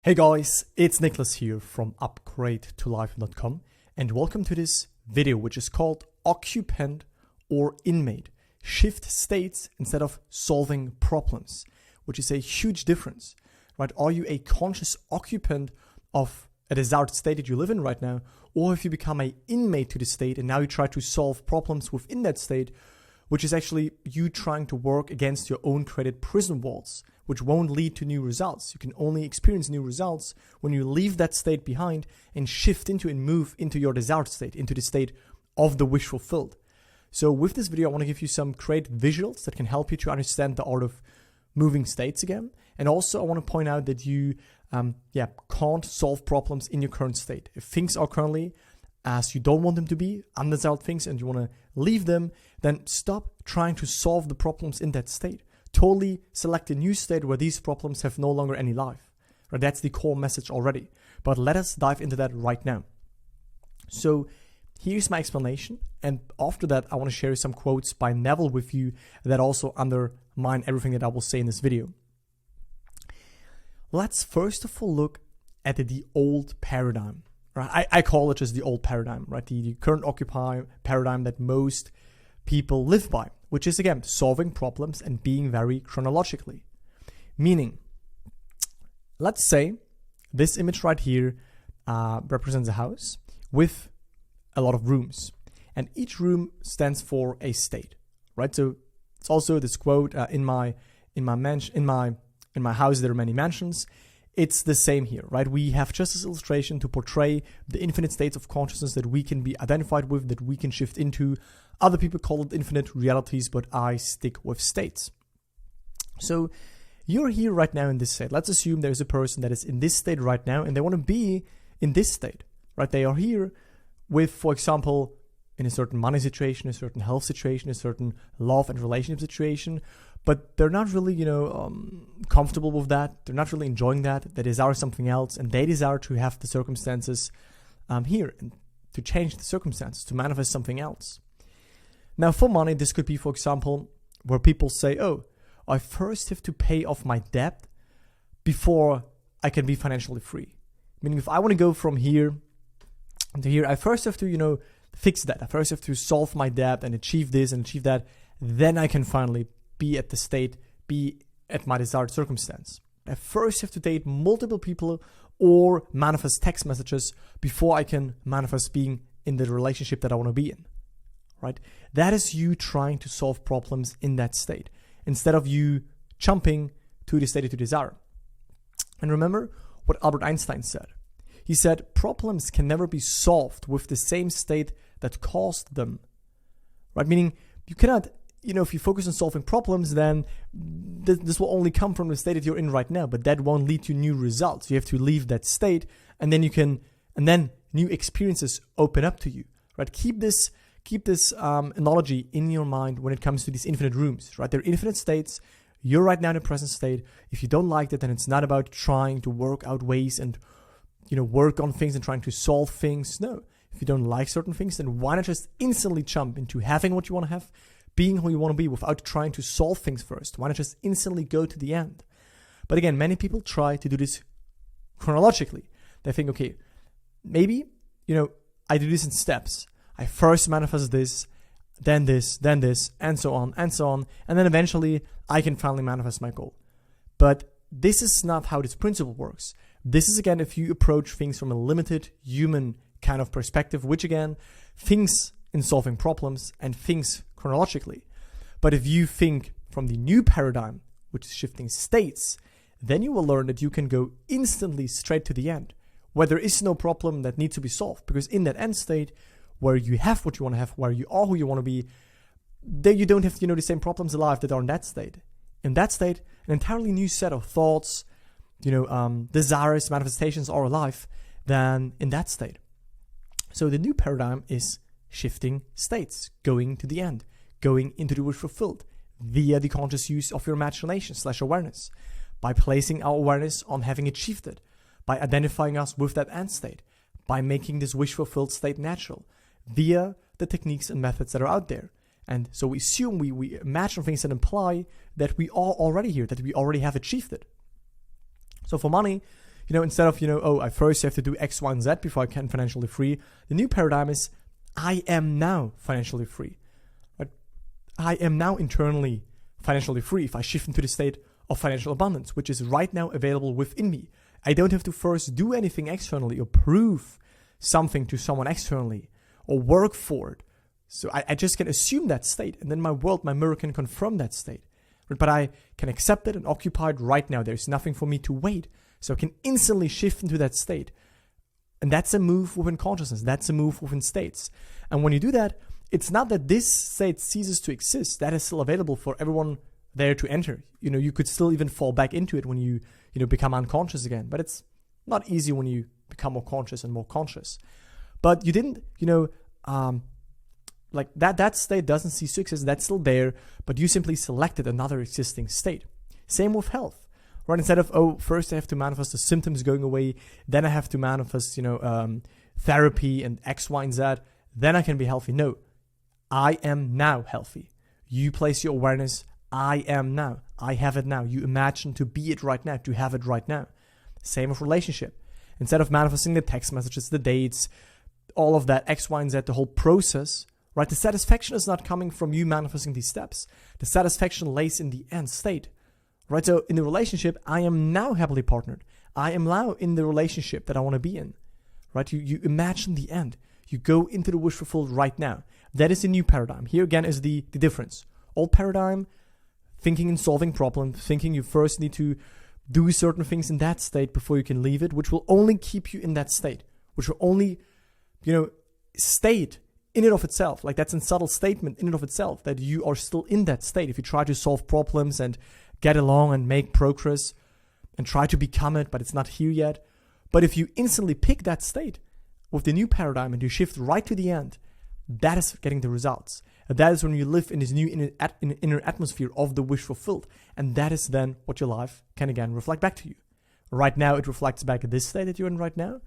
Hey guys, it's Nicholas here from upgradeToLife.com and welcome to this video which is called occupant or inmate. Shift states instead of solving problems, which is a huge difference, right? Are you a conscious occupant of a desired state that you live in right now, or have you become an inmate to the state and now you try to solve problems within that state, which is actually you trying to work against your own created prison walls, which won't lead to new results. You can only experience new results when you leave that state behind and shift into and move into your desired state, into the state of the wish fulfilled. So with this video, I want to give you some great visuals that can help you to understand the art of moving states again. And also I want to point out that you can't solve problems in your current state. If things are currently as you don't want them to be, undesired things, and you want to leave them, then stop trying to solve the problems in that state. Totally select a new state where these problems have no longer any life. Right? That's the core message already. But let us dive into that right now. So here's my explanation. And after that, I want to share some quotes by Neville with you that also undermine everything that I will say in this video. Let's first of all look at the old paradigm. Right? I call it just the old paradigm, right? The current occupy paradigm that most people live by, which is again solving problems and being very chronologically. Meaning, let's say this image right here represents a house with a lot of rooms, and each room stands for a state, right? So it's also this quote in my house there are many mansions. It's the same here, right? We have just this illustration to portray the infinite states of consciousness that we can be identified with, that we can shift into. Other people call it infinite realities, but I stick with states. So you're here right now in this state. Let's assume there's a person that is in this state right now and they want to be in this state, right? They are here with, for example, in a certain money situation, a certain health situation, a certain love and relationship situation, but they're not really, comfortable with that. They're not really enjoying that. They desire something else, and they desire to have the circumstances here and to change the circumstances, to manifest something else. Now, for money, this could be, for example, where people say, oh, I first have to pay off my debt before I can be financially free. Meaning, if I want to go from here to here, I first have to, fix that. I first have to solve my debt and achieve this and achieve that. Then I can finally be at the state, be at my desired circumstance. I first have to date multiple people or manifest text messages before I can manifest being in the relationship that I want to be in, right? That is you trying to solve problems in that state instead of you jumping to the state that you desire. And remember what Albert Einstein said. He said, problems can never be solved with the same state that caused them, right? Meaning you cannot, if you focus on solving problems, then this will only come from the state that you're in right now, but that won't lead to new results. You have to leave that state and then new experiences open up to you, right? Keep this analogy in your mind when it comes to these infinite rooms, right? They're infinite states. You're right now in the present state. If you don't like that, then it's not about trying to work out ways and, work on things and trying to solve things. No, if you don't like certain things, then why not just instantly jump into having what you want to have, being who you want to be without trying to solve things first? Why not just instantly go to the end? But again, many people try to do this chronologically. They think, okay, maybe, I do this in steps. I first manifest this, then and so on, and then eventually I can finally manifest my goal. But this is not how this principle works. This is, again, if you approach things from a limited human kind of perspective, which again, thinks in solving problems and thinks chronologically. But if you think from the new paradigm, which is shifting states, then you will learn that you can go instantly straight to the end, where there is no problem that needs to be solved. Because in that end state, where you have what you want to have, where you are who you want to be, there you don't have, the same problems alive that are in that state. In that state, an entirely new set of thoughts, desires, manifestations are alive than in that state. So the new paradigm is shifting states, going to the end, going into the wish fulfilled via the conscious use of your imagination/awareness, by placing our awareness on having achieved it, by identifying us with that end state, by making this wish fulfilled state natural via the techniques and methods that are out there. And so we assume, we imagine things that imply that we are already here, that we already have achieved it. So for money, instead of, oh, I first have to do X, Y, and Z before I can financially free, the new paradigm is I am now financially free. Right? I am now internally financially free if I shift into the state of financial abundance, which is right now available within me. I don't have to first do anything externally or prove something to someone externally or work for it. So I just can assume that state, and then my world, my mirror can confirm that state. But I can accept it and occupy it right now. There's nothing for me to wait. So I can instantly shift into that state. And that's a move within consciousness. That's a move within states. And when you do that, it's not that this state ceases to exist. That is still available for everyone there to enter. You could still even fall back into it when you become unconscious again. But it's not easy when you become more conscious and more conscious. But you didn't, like that state doesn't cease to exist. That's still there, but you simply selected another existing state. Same with health, right? Instead of, first I have to manifest the symptoms going away, then I have to manifest, therapy and X, Y, and Z, then I can be healthy. No, I am now healthy. You place your awareness, I am now. I have it now. You imagine to be it right now, to have it right now. Same with relationship. Instead of manifesting the text messages, the dates, all of that X, Y, and Z, the whole process, right? The satisfaction is not coming from you manifesting these steps. The satisfaction lays in the end state, right? So in the relationship, I am now happily partnered. I am now in the relationship that I want to be in, right? You imagine the end. You go into the wish fulfilled right now. That is the new paradigm. Here again is the difference. Old paradigm, thinking and solving problems, thinking you first need to do certain things in that state before you can leave it, which will only keep you in that state, which will only, state in and of itself. Like that's a subtle statement in and of itself that you are still in that state. If you try to solve problems and get along and make progress and try to become it, but it's not here yet. But if you instantly pick that state with the new paradigm and you shift right to the end, that is getting the results. And that is when you live in this new inner atmosphere of the wish fulfilled. And that is then what your life can again reflect back to you. Right now, it reflects back at this state that you're in right now.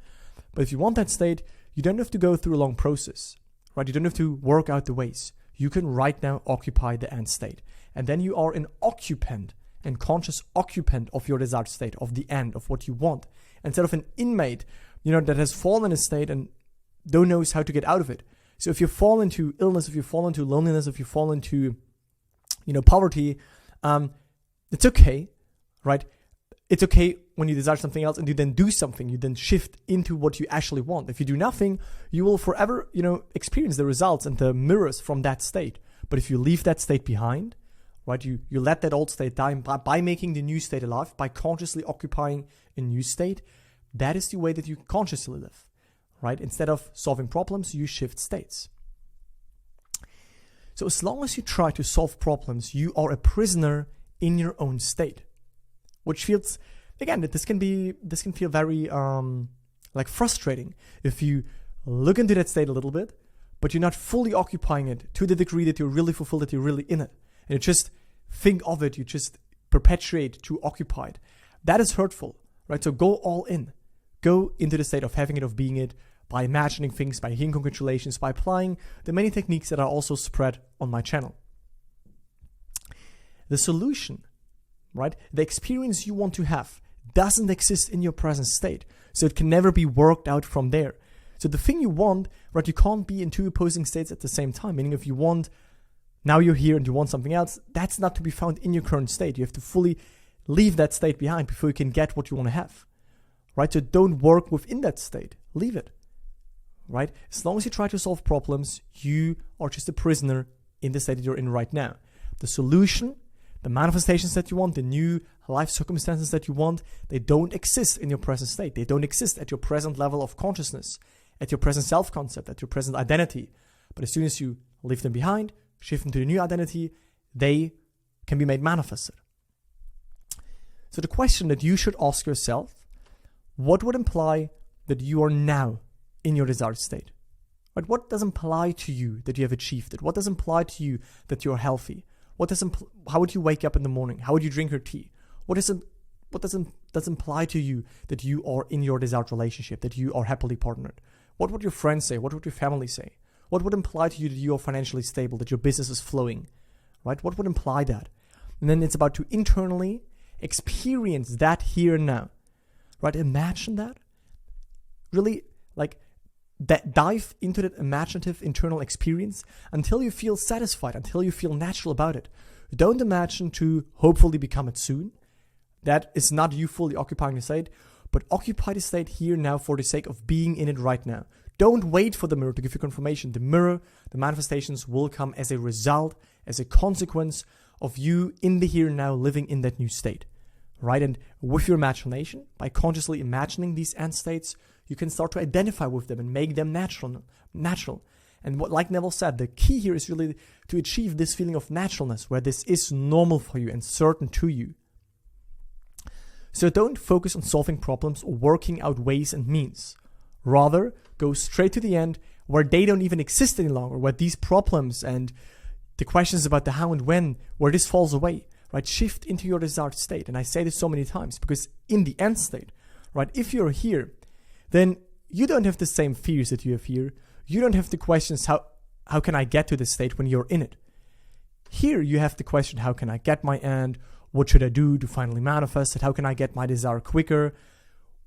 But if you want that state, you don't have to go through a long process, right? You don't have to work out the ways. You can right now occupy the end state. And then you are an occupant and conscious occupant of your desired state, of the end, of what you want. Instead of an inmate, that has fallen in a state and don't know how to get out of it. So if you fall into illness, if you fall into loneliness, if you fall into, poverty, it's okay, right? It's okay when you desire something else and you then do something, you then shift into what you actually want. If you do nothing, you will forever, experience the results and the mirrors from that state. But if you leave that state behind, right, you let that old state die by making the new state alive, by consciously occupying a new state, that is the way that you consciously live. Right? Instead of solving problems, you shift states. So as long as you try to solve problems, you are a prisoner in your own state, which feels, again, this can feel very frustrating if you look into that state a little bit, but you're not fully occupying it to the degree that you're really fulfilled, that you're really in it, and you just think of it, you just perpetuate to occupy it. That is hurtful, right? So go all in. Go into the state of having it, of being it, by imagining things, by hearing congratulations, by applying the many techniques that are also spread on my channel. The solution, right? The experience you want to have doesn't exist in your present state. So it can never be worked out from there. So the thing you want, right? You can't be in two opposing states at the same time. Meaning if you want, now you're here and you want something else, that's not to be found in your current state. You have to fully leave that state behind before you can get what you want to have. Right? So don't work within that state. Leave it. Right? As long as you try to solve problems, you are just a prisoner in the state that you're in right now. The solution, the manifestations that you want, the new life circumstances that you want, they don't exist in your present state. They don't exist at your present level of consciousness, at your present self-concept, at your present identity. But as soon as you leave them behind, shift into the new identity, they can be made manifested. So the question that you should ask yourself, what would imply that you are now in your desired state? Right? What does imply to you that you have achieved it? What does imply to you that you're healthy? How would you wake up in the morning? How would you drink your tea? What does imply to you that you are in your desired relationship, that you are happily partnered? What would your friends say? What would your family say? What would imply to you that you are financially stable, that your business is flowing? Right? What would imply that? And then it's about to internally experience that here and now. right? Imagine that. Really, that dive into that imaginative internal experience until you feel satisfied, until you feel natural about it. Don't imagine to hopefully become it soon. That is not you fully occupying the state, but occupy the state here now for the sake of being in it right now. Don't wait for the mirror to give you confirmation. The mirror, the manifestations will come as a result, as a consequence of you in the here and now living in that new state, right? And with your imagination, by consciously imagining these end states, you can start to identify with them and make them natural. And what, like Neville said, the key here is really to achieve this feeling of naturalness, where this is normal for you and certain to you. So don't focus on solving problems or working out ways and means. Rather, go straight to the end, where they don't even exist any longer, where these problems and the questions about the how and when, where this falls away, right? Shift into your desired state. And I say this so many times, because in the end state, right, if you're here, then you don't have the same fears that you have here. You don't have the questions, how can I get to this state when you're in it? Here you have the question, how can I get my end? What should I do to finally manifest it? How can I get my desire quicker?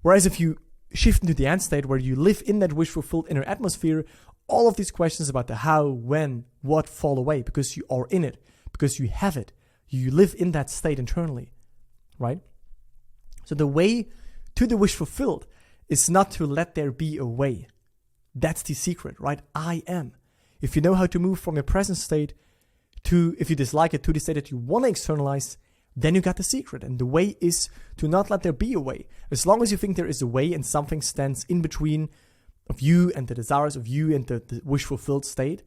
Whereas if you shift into the end state, where you live in that wish-fulfilled inner atmosphere, all of these questions about the how, when, what fall away, because you are in it, because you have it. You live in that state internally, right? So the way to the wish fulfilled is not to let there be a way. That's the secret, right? I am. If you know how to move from your present state to, if you dislike it, to the state that you want to externalize, then you got the secret. And the way is to not let there be a way. As long as you think there is a way and something stands in between of you and the desires of you and the wish fulfilled state,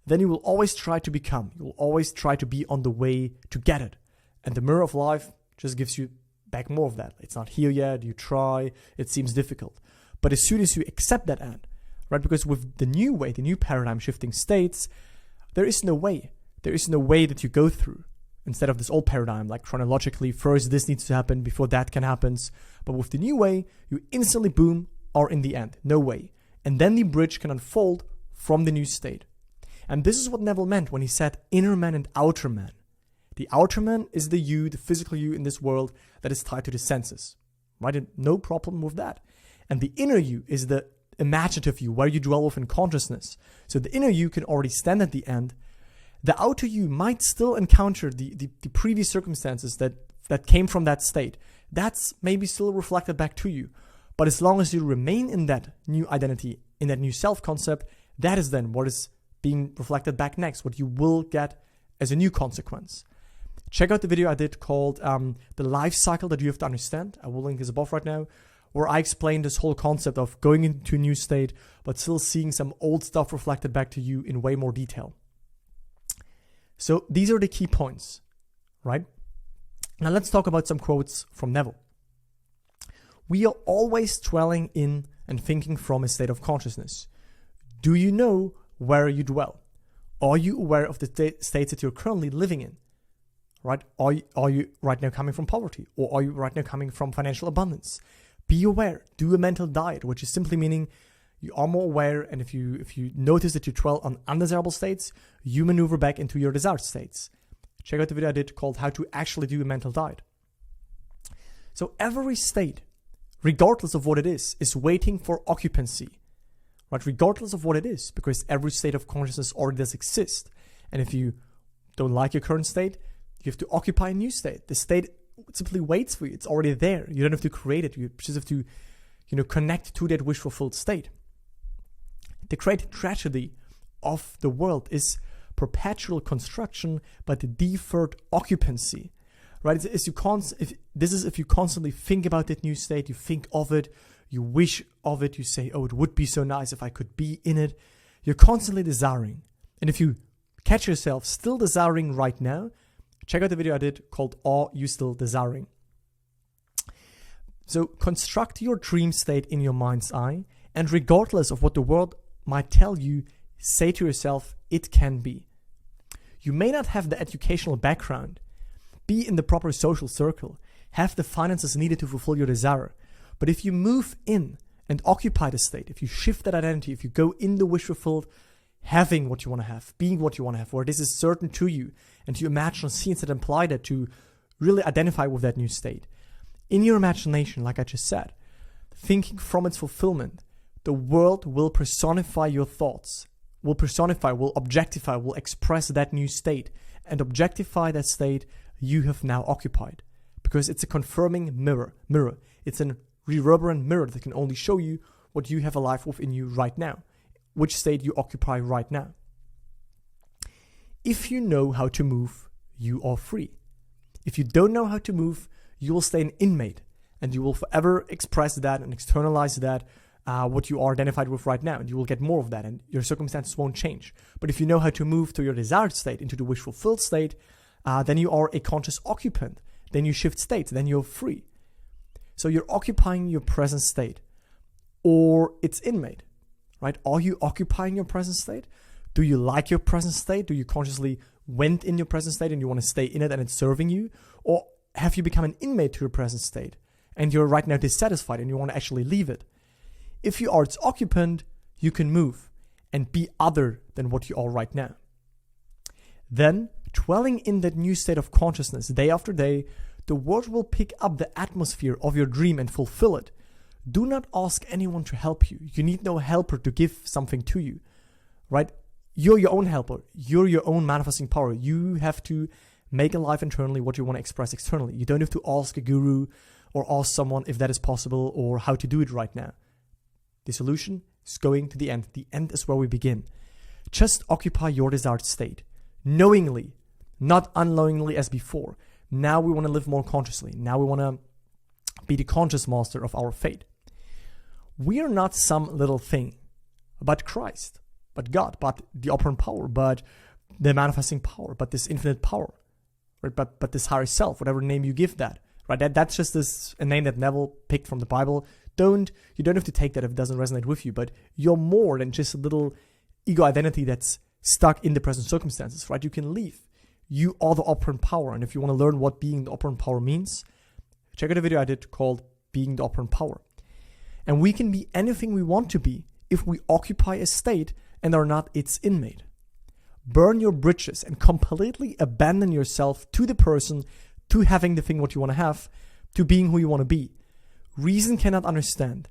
then you will always try to become. You will always try to be on the way to get it. And the mirror of life just gives you back more of that. It's not here yet, you try, it seems difficult. But as soon as you accept that end, right? Because with the new way, the new paradigm shifting states, there is no way. There is no way that you go through. Instead of this old paradigm, like chronologically, first this needs to happen before that can happen. But with the new way, you instantly, boom, are in the end. No way. And then the bridge can unfold from the new state. And this is what Neville meant when he said inner man and outer man. The outer man is the you, the physical you in this world that is tied to the senses, right? And no problem with that. And the inner you is the imaginative you, where you dwell within consciousness. So the inner you can already stand at the end. The outer you might still encounter the previous circumstances that came from that state. That's maybe still reflected back to you. But as long as you remain in that new identity, in that new self-concept, that is then what is being reflected back next, what you will get as a new consequence. Check out the video I did called The Life Cycle That You Have to Understand. I will link this above right now, where I explain this whole concept of going into a new state, but still seeing some old stuff reflected back to you in way more detail. So these are the key points, right? Now let's talk about some quotes from Neville. We are always dwelling in and thinking from a state of consciousness. Do you know where you dwell? Are you aware of the states that you're currently living in? Right? Are you right now coming from poverty? Or are you right now coming from financial abundance? Be aware. Do a mental diet, which is simply meaning you are more aware, and if you notice that you dwell on undesirable states, you maneuver back into your desired states. Check out the video I did called How to Actually Do a Mental Diet. So every state, regardless of what it is waiting for occupancy. Right? Regardless of what it is, because every state of consciousness already does exist. And if you don't like your current state, you have to occupy a new state. The state simply waits for you. It's already there. You don't have to create it. You just have to, connect to that wish-fulfilled state. The great tragedy of the world is perpetual construction, but the deferred occupancy. Right? If you constantly think about that new state, you think of it, you wish of it, you say, oh, it would be so nice if I could be in it. You're constantly desiring. And if you catch yourself still desiring right now, check out the video I did called Are You Still Desiring? So construct your dream state in your mind's eye, and regardless of what the world might tell you, say to yourself, it can be. You may not have the educational background, be in the proper social circle, have the finances needed to fulfill your desire. But if you move in and occupy the state, if you shift that identity, if you go in the wish fulfilled, having what you want to have, being what you want to have, where this is certain to you, and you imagine scenes that imply that, to really identify with that new state. In your imagination, like I just said, thinking from its fulfillment, the world will personify your thoughts, will objectify, will express that new state, and objectify that state you have now occupied. Because it's a confirming mirror. It's a reverberant mirror that can only show you what you have alive within you right now, which state you occupy right now. If you know how to move, you are free. If you don't know how to move, you will stay an inmate, and you will forever express that and externalize that, what you are identified with right now, and you will get more of that, and your circumstances won't change. But if you know how to move to your desired state, into the wish-fulfilled state, then you are a conscious occupant. Then you shift states, then you're free. So you're occupying your present state, or it's inmate, right? Are you occupying your present state? Do you like your present state? Do you consciously went in your present state and you want to stay in it and it's serving you? Or have you become an inmate to your present state and you're right now dissatisfied and you want to actually leave it? If you are its occupant, you can move and be other than what you are right now. Then, dwelling in that new state of consciousness day after day, the world will pick up the atmosphere of your dream and fulfill it. Do not ask anyone to help you. You need no helper to give something to you, right? You're your own helper. You're your own manifesting power. You have to make alive internally what you want to express externally. You don't have to ask a guru or ask someone if that is possible or how to do it right now. The solution is going to the end. The end is where we begin. Just occupy your desired state, knowingly, not unknowingly as before. Now we want to live more consciously. Now we want to be the conscious master of our fate. We are not some little thing, but Christ, but God, but the operant power, but the manifesting power, but this infinite power, right? But this higher self, whatever name you give that, right? That's just a name that Neville picked from the Bible. You don't have to take that if it doesn't resonate with you, but you're more than just a little ego identity that's stuck in the present circumstances, right? You can leave. You are the operant power, and if you want to learn what being the operant power means, check out a video I did called Being the Operant Power. And we can be anything we want to be if we occupy a state and are not its inmate. Burn your bridges and completely abandon yourself to the person, to having the thing what you want to have, to being who you want to be. Reason cannot understand.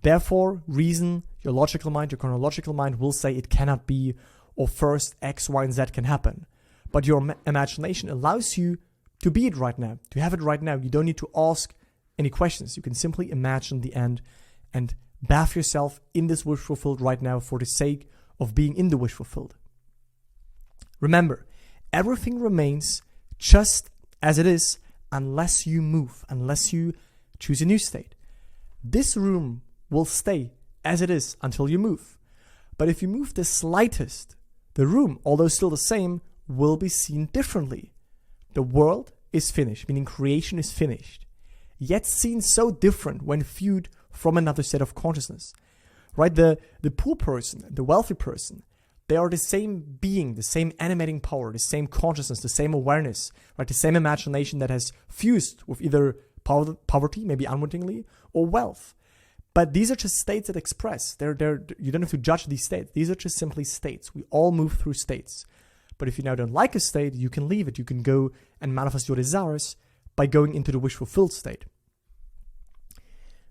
Therefore, reason, your logical mind, your chronological mind will say it cannot be, or first X, Y, and Z can happen. But your imagination allows you to be it right now, to have it right now. You don't need to ask any questions. You can simply imagine the end and bathe yourself in this wish fulfilled right now for the sake of being in the wish fulfilled. Remember, everything remains just as it is unless you move, unless you choose a new state. This room will stay as it is until you move. But if you move the slightest, the room, although still the same, will be seen differently. The world is finished, meaning creation is finished, yet seen so different when viewed from another state of consciousness. Right? The poor person, the wealthy person, they are the same being, the same animating power, the same consciousness, the same awareness, right? The same imagination that has fused with either poverty, maybe unwittingly, or wealth. But these are just states that express. You don't have to judge these states. These are just simply states. We all move through states. But if you now don't like a state, you can leave it. You can go and manifest your desires by going into the wish-fulfilled state.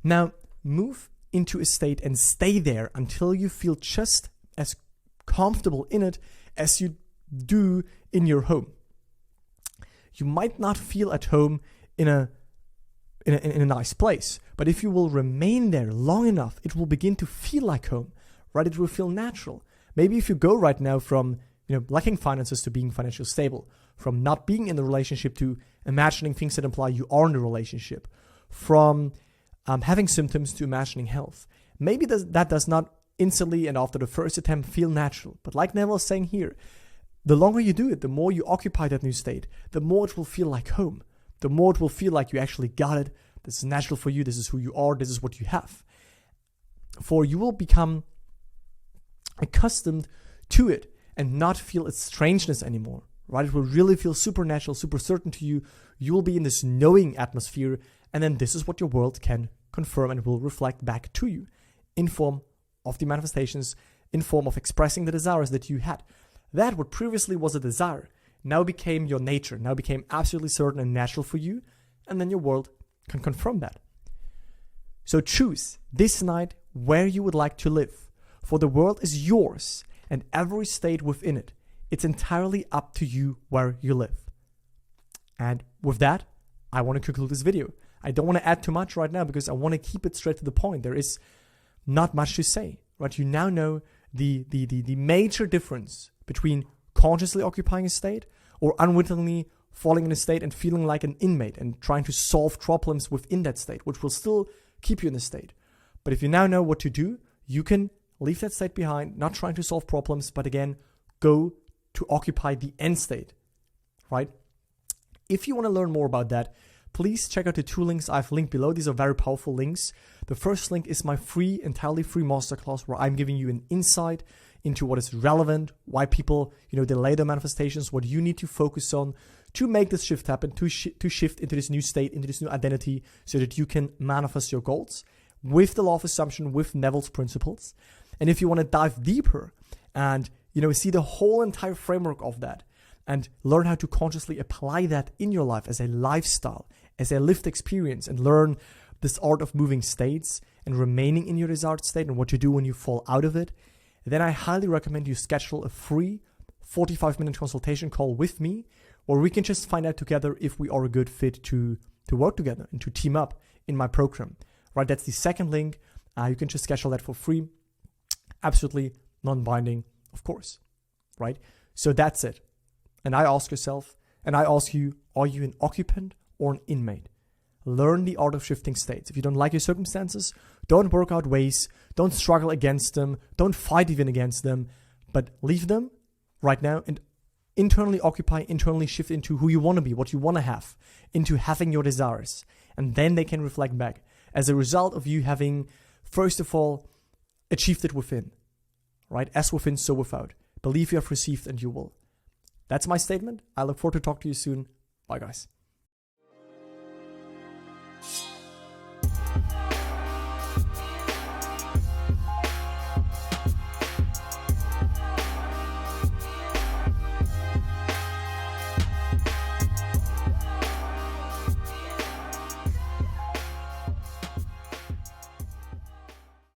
Now, move into a state and stay there until you feel just as comfortable in it as you do in your home. You might not feel at home in a nice place, but if you will remain there long enough, it will begin to feel like home, right? It will feel natural. Maybe if you go right now from lacking finances to being financially stable, from not being in the relationship to imagining things that imply you are in the relationship, from having symptoms to imagining health. Maybe that does not instantly and after the first attempt feel natural. But like Neville is saying here, the longer you do it, the more you occupy that new state, the more it will feel like home. The more it will feel like you actually got it. This is natural for you. This is who you are. This is what you have. For you will become accustomed to it and not feel its strangeness anymore, right? It will really feel supernatural, super certain to you. You will be in this knowing atmosphere, and then this is what your world can confirm and will reflect back to you in form of the manifestations, in form of expressing the desires that you had. That what previously was a desire now became your nature, now became absolutely certain and natural for you, and then your world can confirm that. So choose this night where you would like to live, for the world is yours and every state within it. It's entirely up to you where you live. And with that, I want to conclude this video. I don't want to add too much right now because I want to keep it straight to the point. There is not much to say, right? You now know the major difference between consciously occupying a state or unwittingly falling in a state and feeling like an inmate and trying to solve problems within that state, which will still keep you in the state. But if you now know what to do, you can leave that state behind, not trying to solve problems, but again, go to occupy the end state, right? If you want to learn more about that, please check out the 2 links I've linked below. These are very powerful links. The first link is my free, entirely free masterclass where I'm giving you an insight into what is relevant, why people, delay their manifestations, what you need to focus on to make this shift happen, to shift into this new state, into this new identity, so that you can manifest your goals with the law of assumption, with Neville's principles. And if you want to dive deeper and, see the whole entire framework of that and learn how to consciously apply that in your life as a lifestyle, as a lived experience, and learn this art of moving states and remaining in your desired state and what to do when you fall out of it, then I highly recommend you schedule a free 45-minute consultation call with me, where we can just find out together if we are a good fit to work together and to team up in my program, right? That's the second link. You can just schedule that for free. Absolutely non-binding, of course, right? So that's it. And I ask you, are you an occupant or an inmate? Learn the art of shifting states. If you don't like your circumstances, don't work out ways, don't struggle against them, don't fight even against them, but leave them right now and internally occupy, internally shift into who you want to be, what you want to have, into having your desires. And then they can reflect back as a result of you having, first of all, achieved it within, right? As within, so without. Believe you have received and you will. That's my statement. I look forward to talk to you soon. Bye, guys.